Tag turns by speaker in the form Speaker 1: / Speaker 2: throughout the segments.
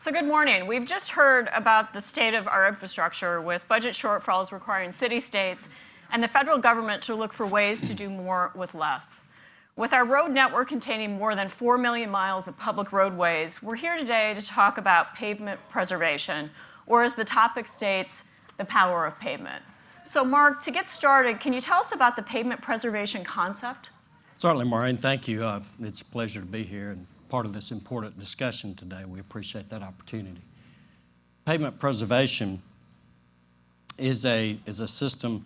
Speaker 1: So good morning. We've just heard about the state of our infrastructure with budget shortfalls requiring city-states and the federal government to look for ways to do more with less. With our road network containing more than 4 million miles of public roadways, we're here today to talk about pavement preservation, or as the topic states, the power of pavement. So Mark, to get started, can you tell us about the pavement preservation concept?
Speaker 2: Certainly, Maureen. Thank you. It's a pleasure to be here and part of this important discussion today. We appreciate that opportunity. Pavement preservation is a system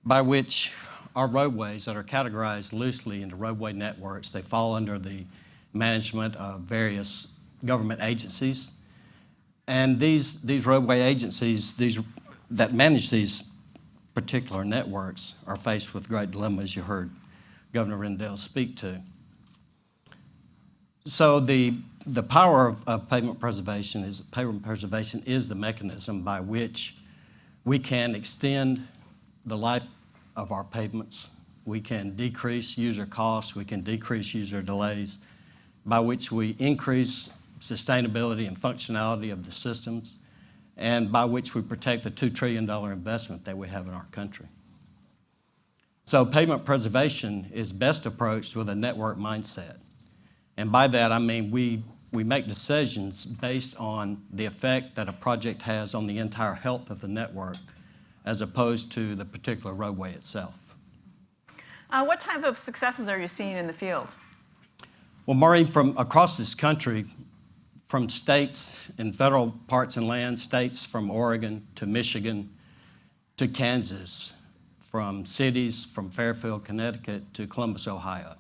Speaker 2: by which our roadways that are categorized loosely into roadway networks, they fall under the management of various government agencies. And these roadway agencies, that manage these particular networks, are faced with great dilemmas you heard Governor Rendell speak to. So the power of pavement preservation is the mechanism by which we can extend the life of our pavements. We can decrease user costs, we can decrease user delays, by which we increase sustainability and functionality of the systems, and by which we protect the $2 trillion investment that we have in our country. So pavement preservation is best approached with a network mindset. And by that, I mean we make decisions based on the effect that a project has on the entire health of the network, as opposed to the particular roadway itself.
Speaker 1: What type of successes are you seeing in the field?
Speaker 2: Well, Maureen, from across this country, from states in federal parks and lands, states from Oregon to Michigan to Kansas, from cities from Fairfield, Connecticut to Columbus, Ohio,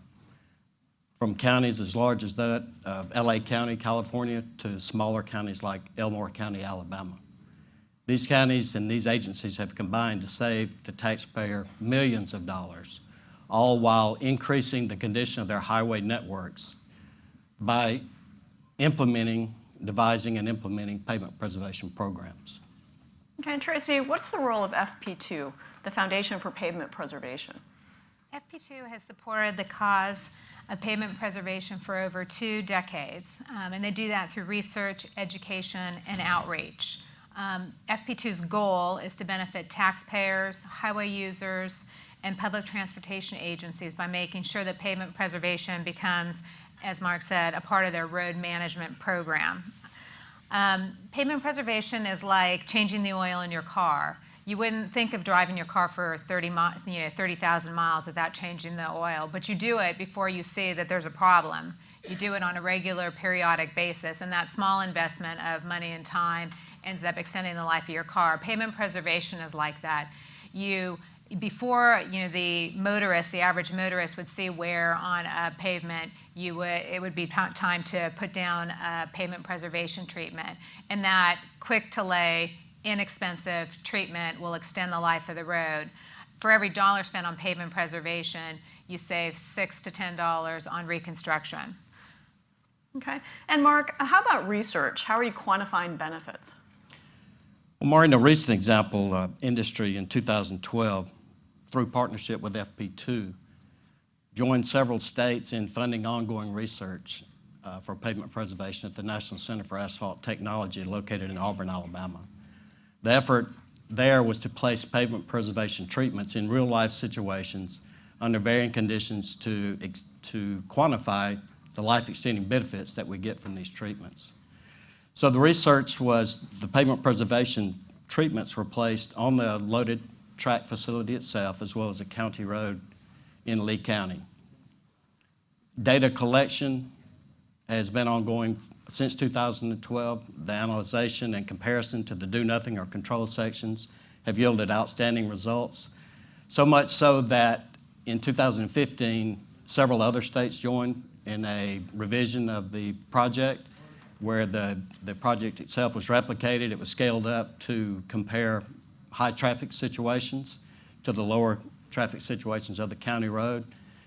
Speaker 2: from counties as large as that of LA County, California, to smaller counties like Elmore County, Alabama. These counties and these agencies have combined to save the taxpayer millions of dollars, all while increasing the condition of their highway networks by devising and implementing pavement preservation programs.
Speaker 1: Okay, and Tracy, what's the role of FP2, the Foundation for Pavement Preservation?
Speaker 3: FP2 has supported the cause of pavement preservation for over 2 decades, and they do that through research, education, and outreach. FP2's goal is to benefit taxpayers, highway users, and public transportation agencies by making sure that pavement preservation becomes, as Mark said, a part of their road management program. Pavement preservation is like changing the oil in your car. You wouldn't think of driving your car for 30,000 miles without changing the oil, but you do it before you see that there's a problem. You do it on a regular, periodic basis, and that small investment of money and time ends up extending the life of your car. Pavement preservation is like that. Before the average motorist would see wear on a pavement, it would be time to put down a pavement preservation treatment, and that quick to lay, inexpensive treatment will extend the life of the road. For every dollar spent on pavement preservation, you save $6 to $10 on reconstruction.
Speaker 1: Okay, and Mark, how about research? How are you quantifying benefits?
Speaker 2: Well, Maureen, a recent example, industry in 2012, through partnership with FP2, joined several states in funding ongoing research for pavement preservation at the National Center for Asphalt Technology located in Auburn, Alabama. The effort there was to place pavement preservation treatments in real-life situations under varying conditions to quantify the life-extending benefits that we get from these treatments. So the research was the pavement preservation treatments were placed on the loaded track facility itself, as well as a county road in Lee County. Data collection has been ongoing since 2012. The analyzation and comparison to the do-nothing or control sections have yielded outstanding results, so much so that in 2015, several other states joined in a revision of the project where the project itself was replicated. It was scaled up to compare high traffic situations to the lower traffic situations of the county road.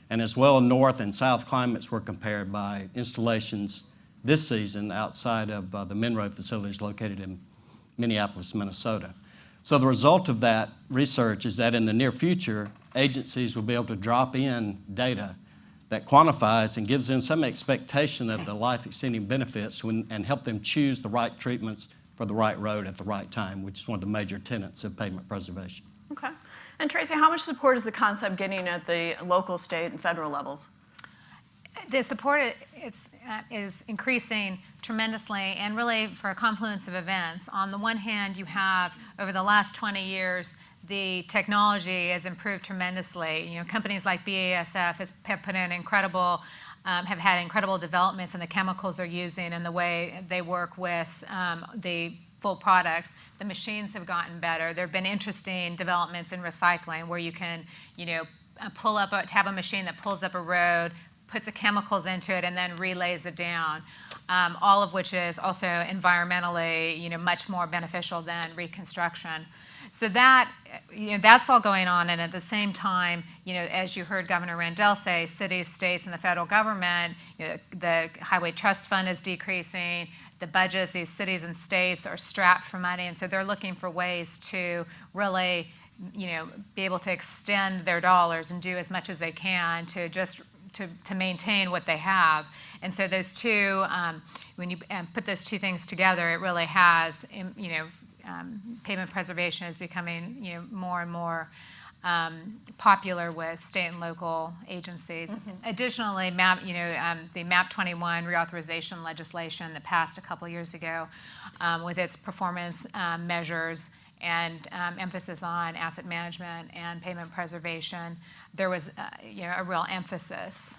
Speaker 2: And as well, north and south climates were compared by installations this season outside of the Minroad facilities located in Minneapolis, Minnesota. So the result of that research is that in the near future, agencies will be able to drop in data that quantifies and gives them some expectation of the life-extending benefits and help them choose the right treatments for the right road at the right time, which is one of the major tenets of pavement preservation.
Speaker 1: Okay. And Tracy, how much support is the concept getting at the local, state, and federal levels?
Speaker 3: The support is increasing tremendously, and really for a confluence of events. On the one hand, you have, over the last 20 years, the technology has improved tremendously. Companies like BASF have put in have had incredible developments in the chemicals they're using and the way they work with the full products. The machines have gotten better. There have been interesting developments in recycling where you can, have a machine that pulls up a road, puts the chemicals into it, and then relays it down. All of which is also environmentally, much more beneficial than reconstruction. So that's all going on, and at the same time, as you heard Governor Rendell say, cities, states, and the federal government, the Highway Trust Fund is decreasing. The budgets, these cities and states are strapped for money, and so they're looking for ways to really, be able to extend their dollars and do as much as they can to just to maintain what they have. And so those two, when you put those two things together, it really has, pavement preservation is becoming, more and more popular with state and local agencies. Mm-hmm. Additionally, the MAP 21 reauthorization legislation that passed a couple years ago with its performance measures and emphasis on asset management and pavement preservation, there was a real emphasis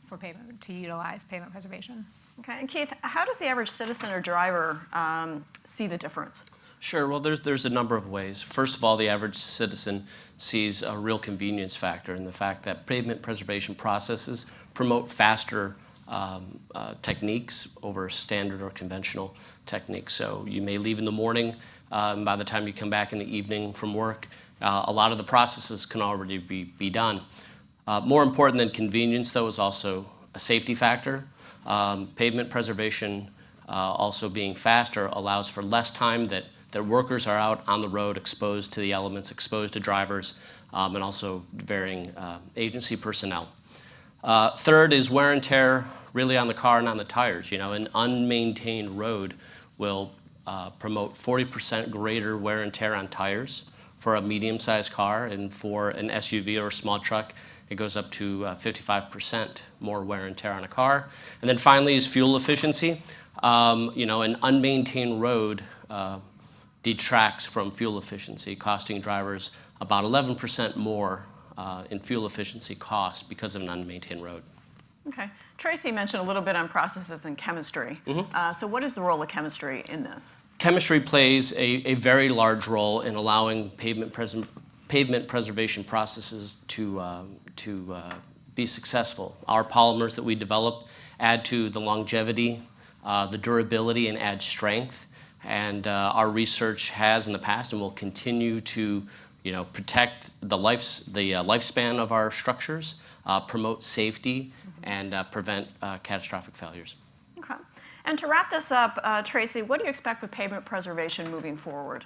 Speaker 3: for pavement to utilize pavement preservation.
Speaker 1: Okay, and Keith, how does the average citizen or driver see the difference?
Speaker 4: Sure. Well, there's a number of ways. First of all, the average citizen sees a real convenience factor in the fact that pavement preservation processes promote faster techniques over standard or conventional techniques. So you may leave in the morning, and by the time you come back in the evening from work, a lot of the processes can already be done. More important than convenience, though, is also a safety factor. Pavement preservation also being faster allows for less time that workers are out on the road exposed to the elements, exposed to drivers, and also varying agency personnel. Third is wear and tear really on the car and on the tires. An unmaintained road will promote 40% greater wear and tear on tires for a medium-sized car, and for an SUV or a small truck, it goes up to 55% more wear and tear on a car. And then finally is fuel efficiency. An unmaintained road detracts from fuel efficiency, costing drivers about 11% more in fuel efficiency costs because of an unmaintained road.
Speaker 1: Okay. Tracy mentioned a little bit on processes and chemistry. Mm-hmm. So what is the role of chemistry in this?
Speaker 4: Chemistry plays a very large role in allowing pavement preservation processes to be successful. Our polymers that we develop add to the longevity, the durability, and add strength. And our research has in the past and will continue to protect the lifespan of our structures, promote safety, and prevent catastrophic failures.
Speaker 1: Okay. And to wrap this up, Tracy, what do you expect with pavement preservation moving forward?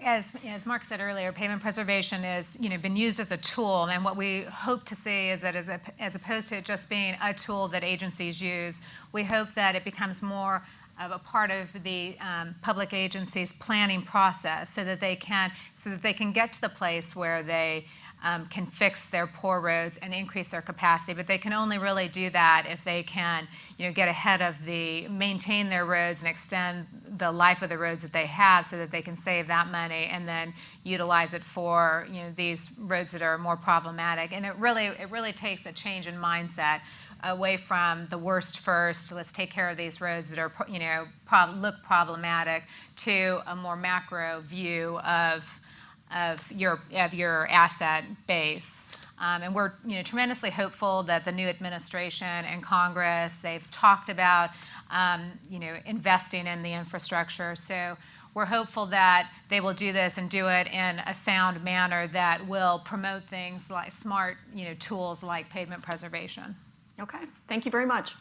Speaker 3: As Mark said earlier, pavement preservation has been used as a tool, and what we hope to see is that as opposed to it just being a tool that agencies use, we hope that it becomes more of a part of the public agencies' planning process, so that they can get to the place where they can fix their poor roads and increase their capacity. But they can only really do that if they can get ahead of maintain their roads and extend the life of the roads that they have, so that they can save that money and then utilize it for these roads that are more problematic. And it really takes a change in mindset away from the worst first, let's take care of these roads that are look problematic, to a more macro view of your asset base. And we're tremendously hopeful that the new administration and Congress, they've talked about investing in the infrastructure. So we're hopeful that they will do this and do it in a sound manner that will promote things like smart tools like pavement preservation.
Speaker 1: Okay, thank you very much.